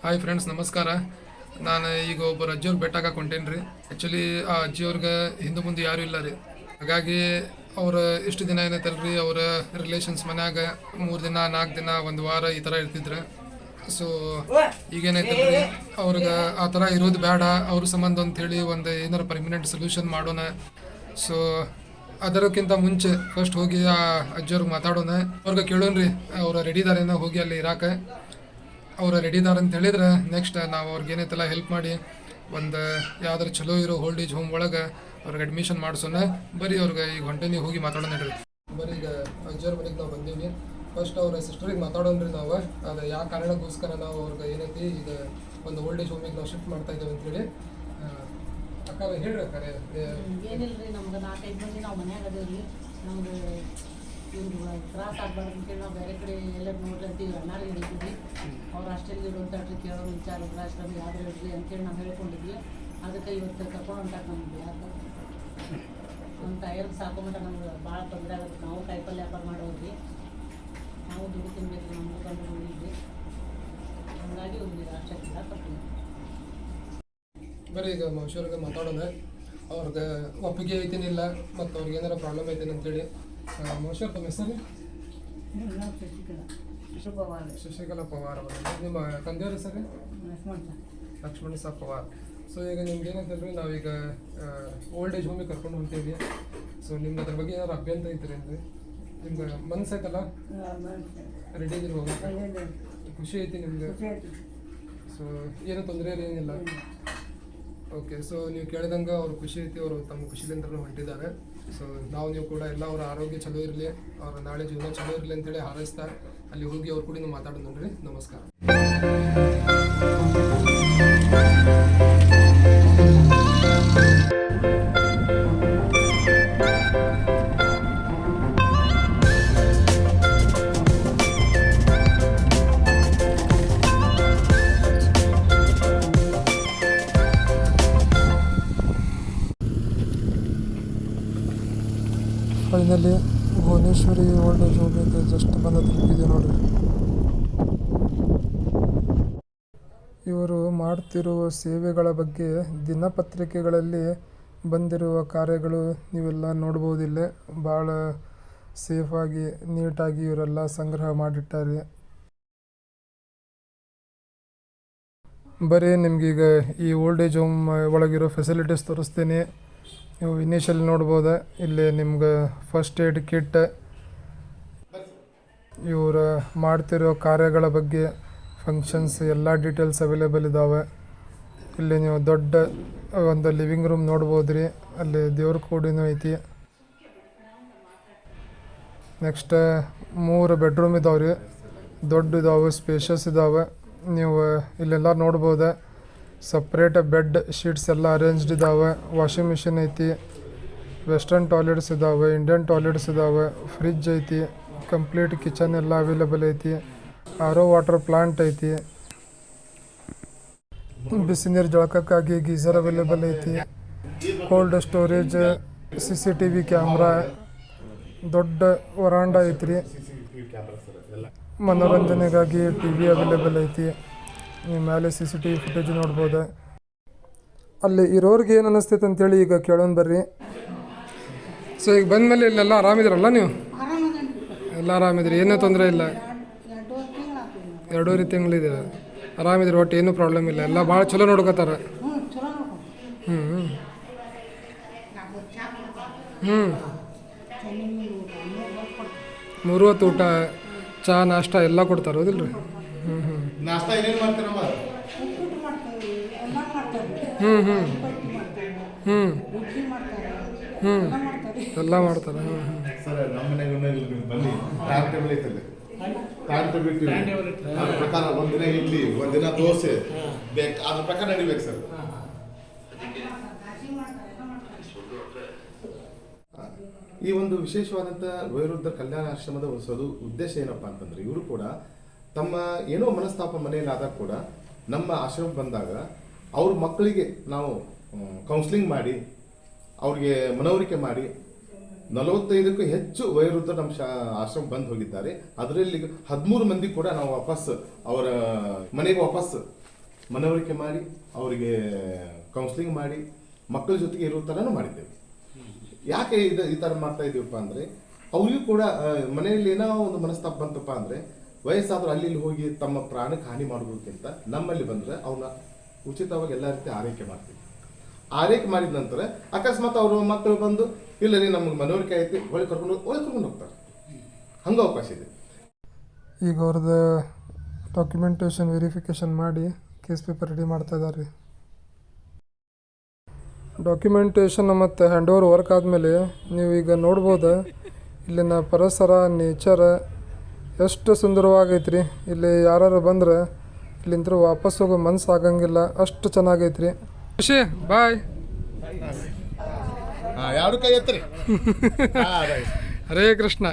Hi friends, ನಮಸ್ಕಾರ. ನಾನು ಈಗ ಒಬ್ಬರು ಅಜ್ಜಿಯವ್ರಿಗೆ ಭೇಟಾಗಕ್ಕೆ ಹೊಂಟೇನಿ ರೀ. ಆ್ಯಕ್ಚುಲಿ ಆ ಅಜ್ಜಿಯವ್ರಿಗೆ ಹಿಂದೆ ಮುಂದೆ ಯಾರೂ ಇಲ್ಲ ರೀ. ಹಾಗಾಗಿ ಅವ್ರು ಇಷ್ಟು ದಿನ ಏನೈತಲ್ರಿ, ಅವರ ರಿಲೇಷನ್ಸ್ ಮನ್ಯಾಗ 3 ದಿನ 4 ದಿನ 1 ವಾರ ಈ ಥರ ಇರ್ತಿದ್ರು. ಸೊ ಈಗೇನೈತಲ್ರಿ, ಅವ್ರಿಗೆ ಆ ಥರ ಇರೋದು ಬೇಡ, ಅವ್ರ ಸಂಬಂಧ ಅಂಥೇಳಿ ಒಂದು ಏನಾರು ಪರ್ಮನೆಂಟ್ ಸೊಲ್ಯೂಷನ್ ಮಾಡೋಣ. ಸೊ ಅದಕ್ಕಿಂತ ಮುಂಚೆ ಫಸ್ಟ್ ಹೋಗಿ ಆ ಅಜ್ಜಿಯವ್ರಿಗೆ ಮಾತಾಡೋಣ. ಅವ್ರಿಗೆ ಕೇಳೋಣ್ರಿ ಅವ್ರು ರೆಡಿ ಇದಾರೇನೋ ಹೋಗಿ ಅಲ್ಲಿ ಇರಾಕೆ. ಅವ್ರು ರೆಡಿ ಇದಾರೆ ಅಂತ ಹೇಳಿದ್ರೆ ನೆಕ್ಸ್ಟ್ ನಾವು ಅವ್ರಿಗೆ ಏನೈತಲ್ಲ ಹೆಲ್ಪ್ ಮಾಡಿ ಒಂದು ಯಾವ್ದಾರು ಚಲೋ ಇರೋ ಓಲ್ಡ್ ಏಜ್ ಹೋಮ್ ಒಳಗೆ ಅವ್ರಿಗೆ ಅಡ್ಮಿಷನ್ ಮಾಡಿಸೋಣ. ಬರೀ ಅವ್ರಿಗೆ ಈಗ ಹೊಂಟೇನಿ, ಹೋಗಿ ಮಾತಾಡೋಣ ರೀ. ಬರೀ ಈಗ ಅಜ್ಜರ ಮನೆಗೆ ನಾವು ಬಂದೀವಿ. ಫಸ್ಟ್ ಅವ್ರ ಸಿಸ್ಟರಿಗೆ ಮಾತಾಡೋಣ ರೀ ನಾವು. ಅದು ಯಾವ ಕಾರಣಕ್ಕೋಸ್ಕರ ನಾವು ಅವ್ರಿಗೆ ಏನೈತಿ ಈಗ ಒಂದು ಓಲ್ಡ್ ಏಜ್ ಹೋಮಿಗೆ ನಾವು ಶಿಫ್ಟ್ ಮಾಡ್ತಾ ಇದ್ದೇವೆ ಅಂತೇಳಿ. ಅಕ್ಕ ಹೇಳ್ರಿ ಅಕ್ಕ. ಏನಿಲ್ಲ ರೀ, ನಮ್ಗೆ 4-5 ಮಂದಿ ನಾವು ಮನ್ಯಾಗ ಅದೇವ್ರಿ. ನಮ್ಗೆ ಇವ್ರು ತ್ರಾಸ ಆಗ್ಬಾರ್ದು ಅಂತೇಳಿ ನಾವು ಬೇರೆ ಕಡೆ ಎಲ್ಲ ನೋಡ್ರಿ ಅಂತೀವಿ. ಅಣ್ಣಾರಿಗೆ ಹೇಳಿದ್ವಿ ಅವ್ರು ಅಷ್ಟೆಲ್ಲಿ ಇರುವಂತಾಡ್ರಿ ಕೇಳೋ ವಿಚಾರ ವೃದ್ಧಾಶ್ರಮ ಯಾವ್ದು ಹೇಳ್ರಿ ಅಂತೇಳಿ ನಾವು ಹೇಳ್ಕೊಂಡಿದ್ವಿ. ಅದಕ್ಕೆ ಇವತ್ತು ಕರ್ಕೊಂಡು ಹೊಂಟಾಕ ನಮ್ಗೆ ಯಾಕೆ ನಮ್ಮ ಟೈರ್ಗೆ ಸಾಕೊಂಬಿಟ್ಟ ನಮ್ಗೆ ಭಾಳ ತೊಂದರೆ ಆಗುತ್ತೆ. ನಾವು ಕಾಯಿಪಲ್ಲೆ ವ್ಯಾಪಾರ ಮಾಡೋದ್ರಿ, ನಾವು ದುಡ್ಡು ತಿನ್ಬೇಕು, ನಮ್ಗೆ ಬಂದು ನೋಡಿದ್ವಿ. ಹಂಗಾಗಿ ಒಂದು ಅಷ್ಟೆಲ್ಲ ಕರ್ತೀವಿ. ಬರೀ ಈಗ ಮನುಷ್ಯರಿಗೆ ಮಾತಾಡೋಣ. ಅವ್ರಿಗೆ ಒಪ್ಪಿಗೆ ಐತೇನಿಲ್ಲ ಮತ್ತು ಅವ್ರಿಗೆ ಏನಾರ ಪ್ರಾಬ್ಲಮ್ ಐತೇನೆ ಅಂತೇಳಿ. ಮನುಷ್ಯರ ತಮ್ಮ ಹೆಸರು ಶಶಿಕಲಾ ಪವಾರ್ ಅವರು. ನಿಮ್ಮ ತಂದೆಯವ್ರ ಹೆಸರು ಲಕ್ಷ್ಮಣ ಸಾ ಪವಾರ್. ಸೊ ಈಗ ನಿಮ್ಗೆ ಏನಂತಂದ್ರೆ ನಾವೀಗ ಓಲ್ಡ್ ಏಜ್ ಹೋಮಿಗೆ ಕರ್ಕೊಂಡು ಹೊಂಟೀವಿ. ಸೊ ನಿಮ್ಗೆ ಅದ್ರ ಬಗ್ಗೆ ಏನಾದ್ರು ಅಭ್ಯಂತರ ಐತ್ರಿ ಅಂದ್ರೆ ನಿಮ್ಗೆ ಮನ್ಸು ಐತಲ್ಲ, ರೆಡಿ ಇದ್ರಿ ಹೋಗೋಕೆ, ಖುಷಿ ಐತಿ ನಿಮ್ಗೆ? ಸೊ ಏನೂ ತೊಂದರೆ ಏನಿಲ್ಲ. ಓಕೆ. ಸೊ ನೀವು ಕೇಳಿದಂಗೆ ಅವ್ರು ಖುಷಿ ಐತಿ, ಅವರು ತಮ್ಮ ಖುಷಿಲಿಂದ ಹೊಂಟಿದ್ದಾರೆ. ಸೊ ನೀವು ಕೂಡ ಎಲ್ಲ ಅವರ ಆರೋಗ್ಯ ಚಲೋ ಇರಲಿ, ಅವ್ರ ನಾಳೆ ಜೀವನ ಚಲೋ ಇರಲಿ ಅಂತೇಳಿ ಹಾರೈಸ್ತಾ ಅಲ್ಲಿ ಹೋಗಿ ಅವ್ರ ಕೂಡ ಮಾತಾಡೋಣ ನೋಡ್ರಿ. ನಮಸ್ಕಾರ. ಫೈನಲಿ ಭುವನೇಶ್ವರಿ ಓಲ್ಡ್ ಏಜ್ ಹೋಮಿಗೆ ಜಸ್ಟ್ ಬಂದು ತಲುಪಿದೆ ನೋಡ್ರಿ. ಇವರು ಮಾಡ್ತಿರುವ ಸೇವೆಗಳ ಬಗ್ಗೆ ದಿನಪತ್ರಿಕೆಗಳಲ್ಲಿ ಬಂದಿರುವ ಕಾರ್ಯಗಳು ನೀವೆಲ್ಲ ನೋಡ್ಬೋದಿಲ್ಲ. ಭಾಳ ಸೇಫಾಗಿ ನೀಟಾಗಿ ಇವರೆಲ್ಲ ಸಂಗ್ರಹ ಮಾಡಿಟ್ಟಾರೆ. ಬರೀ ನಿಮ್ಗೀಗ ಈ ಓಲ್ಡ್ ಏಜ್ ಹೋಮ್ ಒಳಗಿರೋ ಫೆಸಿಲಿಟೀಸ್ ತೋರಿಸ್ತೀನಿ. ನೀವು ಇನಿಷಿಯಲ್ ನೋಡ್ಬೋದು. ಇಲ್ಲಿ ನಿಮ್ಗೆ ಫಸ್ಟ್ ಏಡ್ ಕಿಟ್, ಇವರು ಮಾಡ್ತಿರೋ ಕಾರ್ಯಗಳ ಬಗ್ಗೆ ಫಂಕ್ಷನ್ಸ್ ಎಲ್ಲ ಡೀಟೇಲ್ಸ್ ಅವೈಲೇಬಲ್ ಇದ್ದಾವೆ. ಇಲ್ಲಿ ನೀವು ದೊಡ್ಡ ಒಂದು ಲಿವಿಂಗ್ ರೂಮ್ ನೋಡ್ಬೋದು ರೀ. ಅಲ್ಲಿ ದೇವ್ರ ಕೂಡಿನೂ ಐತಿ. ನೆಕ್ಸ್ಟ್ 3 ಬೆಡ್ರೂಮ್ ಇದಾವೆ ರೀ, ದೊಡ್ಡ ಇದಾವೆ, ಸ್ಪೇಷಸ್ ಇದ್ದಾವೆ. ನೀವು ಇಲ್ಲೆಲ್ಲ ನೋಡ್ಬೋದು. ಸಪ್ರೇಟ್ ಬೆಡ್ ಶೀಟ್ಸ್ ಎಲ್ಲ ಅರೇಂಜ್ಡ್ ಇದ್ದಾವೆ. ವಾಷಿಂಗ್ ಮಿಷಿನ್ ಐತಿ, ವೆಸ್ಟರ್ನ್ ಟಾಯ್ಲೆಟ್ಸ್ ಇದ್ದಾವೆ, ಇಂಡಿಯನ್ ಟಾಯ್ಲೆಟ್ಸ್ ಇದ್ದಾವೆ, ಫ್ರಿಜ್ ಐತಿ, ಕಂಪ್ಲೀಟ್ ಕಿಚನ್ ಎಲ್ಲ ಅವೈಲೇಬಲ್ ಐತಿ. ಆರೋ ವಾಟರ್ ಪ್ಲಾಂಟ್ ಐತಿ, ಬಿಸಿ ನೀರು ಜಳಕಕ್ಕಾಗಿ ಗೀಸರ್ ಅವೈಲೇಬಲ್ ಐತಿ, ಕೋಲ್ಡ್ ಸ್ಟೋರೇಜ್, CCTV ಕ್ಯಾಮ್ರಾ, ದೊಡ್ಡ ವರಾಂಡ ಐತ್ರಿ, ಮನೋರಂಜನೆಗಾಗಿ TV ಅವೈಲೇಬಲ್ ಐತಿ. ನೀವು ಮೇಲೆ CCTV ಫುಟೇಜ್ ನೋಡ್ಬೋದು. ಅಲ್ಲಿ ಇರೋರಿಗೆ ಏನು ಅನ್ನಿಸ್ತೈತೆ ಅಂತೇಳಿ ಈಗ ಕೇಳೋಣ ಬರ್ರಿ. ಸೊ ಈಗ ಬಂದಮೇಲೆ ಇಲ್ಲೆಲ್ಲ ಆರಾಮಿದ್ರಲ್ಲ ನೀವು? ಎಲ್ಲ ಆರಾಮಿದ್ರಿ, ಏನೂ ತೊಂದರೆ ಇಲ್ಲ? 2.5 ತಿಂಗಳಿದೆ ಆರಾಮಿದ್ರಿ, ಒಟ್ಟು ಏನೂ ಪ್ರಾಬ್ಲಮ್ ಇಲ್ಲ, ಎಲ್ಲ ಭಾಳ ಚಲೋ ನೋಡ್ಕೋತಾರೆ. ಹ್ಞೂ 3 ಹೊತ್ತು ಊಟ, ಚಹಾ, ನಾಷ್ಟ ಎಲ್ಲ ಕೊಡ್ತಾರೆ, ಹೌದಿಲ್ಲ ರೀ? ನಾಷ್ಟ ಏನೇನು ಮಾಡ್ತೀರಮ್ಮ? ಎಲ್ಲ ಮಾಡ್ತಾರೆ. ಸರ್ ನಮ್ಮ ಮನೆಗೆ ಬನ್ನಿ, ಟೈಮ್ ಟೇಬಲ್ ಐತಲ್ಲಿ, ಟೈಮ್ ಟೇಬಲ್ ಇಟ್ಟಿವಿ. ಅದ್ರ ಪ್ರಕಾರ ಒಂದಿನ ಇಡ್ಲಿ, ಒಂದಿನ ದೋಸೆ ಬೇಕು, ಅದ್ರ ಪ್ರಕಾರ ನಡಿಬೇಕು ಸರ್. ಈ ಒಂದು ವಿಶೇಷವಾದಂಥ ವಯೋವೃದ್ಧರ ಕಲ್ಯಾಣ ಆಶ್ರಮದ ಒಂದು ಉದ್ದೇಶ ಏನಪ್ಪ ಅಂತಂದ್ರೆ, ಇವರು ಕೂಡ ತಮ್ಮ ಏನೋ ಮನಸ್ತಾಪ ಮನೆಯಲ್ಲಿ ಆದಾಗ ಕೂಡ ನಮ್ಮ ಆಶ್ರಮ ಬಂದಾಗ ಅವ್ರ ಮಕ್ಕಳಿಗೆ ನಾವು ಕೌನ್ಸಿಲಿಂಗ್ ಮಾಡಿ ಅವ್ರಿಗೆ ಮನವರಿಕೆ ಮಾಡಿ 45ಕ್ಕೂ ಹೆಚ್ಚು ವಯೋವೃದ್ಧರು ನಮ್ಮ ಆಶ್ರಮ ಬಂದು ಹೋಗಿದ್ದಾರೆ. ಅದರಲ್ಲಿ 13 ಮಂದಿ ಕೂಡ ನಾವು ವಾಪಸ್ ಅವರ ಮನೆಗೆ ವಾಪಸ್ ಮನವರಿಕೆ ಮಾಡಿ ಅವರಿಗೆ ಕೌನ್ಸಿಲಿಂಗ್ ಮಾಡಿ ಮಕ್ಕಳ ಜೊತೆಗೆ ಇರೋ ಥರನೂ ಮಾಡಿದ್ದೇವೆ. ಯಾಕೆ ಈ ಥರ ಮಾಡ್ತಾ ಇದ್ದೀವಪ್ಪ ಅಂದರೆ ಅವ್ರಿಗೂ ಕೂಡ ಮನೆಯಲ್ಲಿ ಏನೋ ಒಂದು ಮನಸ್ತಾಪ ಬಂತಪ್ಪ ಅಂದರೆ ವಯಸ್ಸಾದರೂ ಅಲ್ಲಿ ಇಲ್ಲಿ ಹೋಗಿ ತಮ್ಮ ಪ್ರಾಣಕ್ಕೆ ಹಾನಿ ಮಾಡೋದಕ್ಕಿಂತ ನಮ್ಮಲ್ಲಿ ಬಂದರೆ ಅವನ್ನ ಉಚಿತವಾಗಿ ಎಲ್ಲ ರೀತಿ ಆರೈಕೆ ಮಾಡ್ತೀವಿ. ಆರೈಕೆ ಮಾಡಿದ ನಂತರ ಅಕಸ್ಮಾತ್ ಅವರು ಮಕ್ಕಳು ಬಂದು ಇಲ್ಲ ರೀ ನಮಗೆ ಮನವರಿಕೆ ಐತಿ ಒಳಗೆ ಕರ್ಕೊಂಡು ಹೋಗ್ತಾರೆ. ಹಂಗೆ ಅವಕಾಶ ಇದೆ. ಈಗ ಅವ್ರದ್ದು ಡಾಕ್ಯುಮೆಂಟೇಷನ್ ವೆರಿಫಿಕೇಷನ್ ಮಾಡಿ ಕೇಸ್ ಪೇಪರ್ ರೆಡಿ ಮಾಡ್ತಾ ಇದ್ದಾರೆ ರೀ. ಡಾಕ್ಯುಮೆಂಟೇಷನ್ ಮತ್ತು ಹ್ಯಾಂಡ್ ಓವರ್ ವರ್ಕ್ ಆದಮೇಲೆ ನೀವು ಈಗ ನೋಡ್ಬೋದು ಇಲ್ಲಿನ ಪರಿಸರ ನೇಚರ್ ಎಷ್ಟು ಸುಂದರವಾಗೈತೆ ರೀ. ಇಲ್ಲಿ ಯಾರು ಬಂದ್ರೆ ಇಲ್ಲಿಂದ ವಾಪಸ್ ಹೋಗೋ ಮನ್ಸು ಆಗಂಗಿಲ್ಲ, ಅಷ್ಟು ಚೆನ್ನಾಗೈತೆ ರೀ. ಖುಷಿ ಬಾಯ್. ಯಾರು ಕೈ ಎತ್ತರಿ. ಹರೇ ಕೃಷ್ಣ.